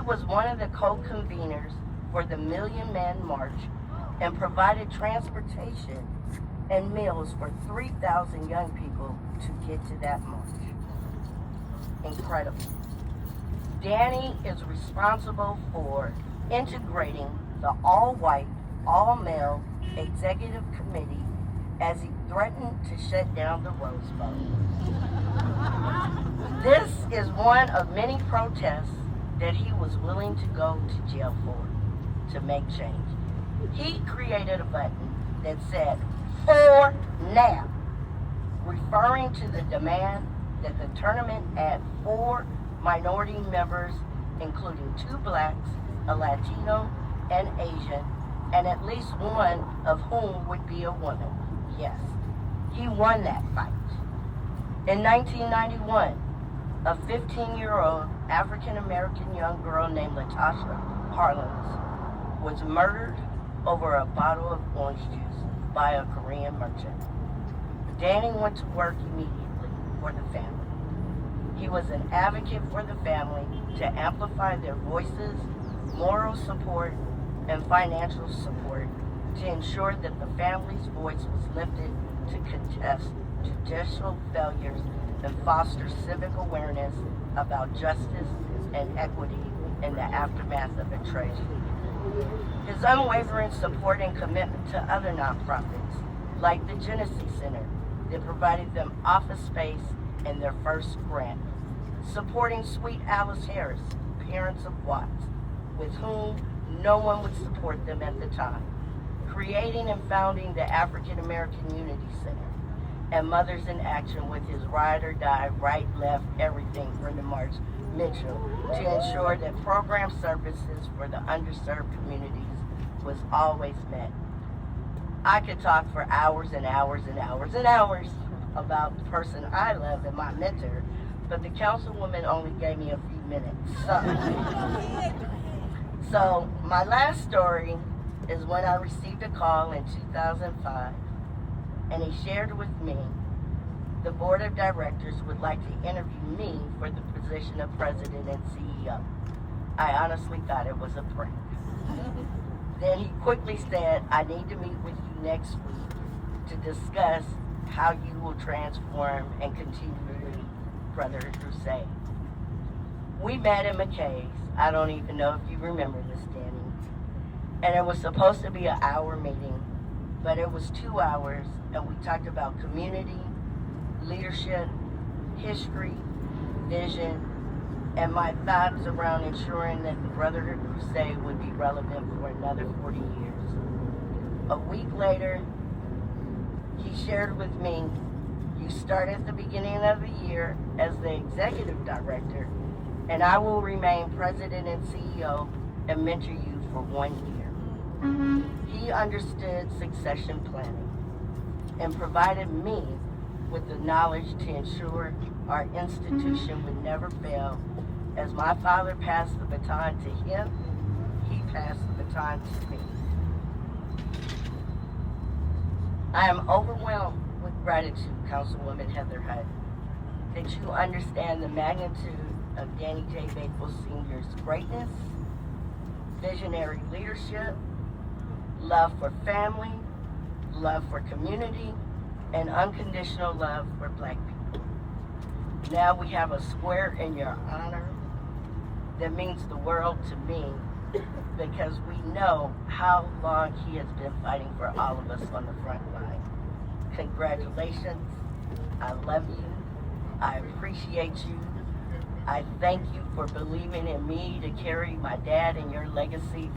was one of the co-conveners for the Million Man March and provided transportation and meals for 3,000 young people to get to that march. Incredible. Danny is responsible for integrating the all-white, all-male executive committee as he threatened to shut down the Rose Bowl. This is one of many protests that he was willing to go to jail for to make change. He created a button that said, "For now," referring to the demand that the tournament add 4 minority members, including 2 blacks, a Latino, and Asian, and at least one of whom would be a woman. Yes, he won that fight. In 1991, a 15-year-old African-American young girl named Latasha Harlins was murdered over a bottle of orange juice by a Korean merchant. Danny went to work immediately for the family. He was an advocate for the family to amplify their voices, moral support, and financial support to ensure that the family's voice was lifted to contest judicial failures and foster civic awareness about justice and equity in the aftermath of a tragedy. His unwavering support and commitment to other nonprofits, like the Genesee Center, that provided them office space and their first grant, supporting Sweet Alice Harris, parents of Watts, with whom no one would support them at the time, creating and founding the African American Unity Center, and Mothers in Action with his ride or die, right, left, everything for the March Mitchell to ensure that program services for the underserved communities was always met. I could talk for hours and hours and hours and hours about the person I love and my mentor, but the councilwoman only gave me a few minutes. So my last story is when I received a call in 2005, and he shared with me the board of directors would like to interview me for the position of president and CEO. I honestly thought it was a prank. Then he quickly said, "I need to meet with you next week to discuss how you will transform and continue the Brotherhood Crusade." We met in McKay's. I don't even know if you remember this, Danny. And it was supposed to be an hour meeting, but it was 2 hours, and we talked about community, leadership, history, vision, and my thoughts around ensuring that the Brotherhood Crusade would be relevant for another 40 years. A week later, he shared with me, "You start at the beginning of the year as the executive director, and I will remain president and CEO and mentor you for 1 year." He understood succession planning and provided me with the knowledge to ensure our institution would never fail. As my father passed the baton to him, he passed the baton to me. I am overwhelmed with gratitude, Councilwoman Heather Hutt, that you understand the magnitude of Danny J. Bakewell Sr.'s greatness, visionary leadership, love for family, love for community, and unconditional love for Black people. Now we have a square in your honor that means the world to me, because we know how long he has been fighting for all of us on the front line. Congratulations. I love you. I appreciate you. I thank you for believing in me to carry my dad and your legacy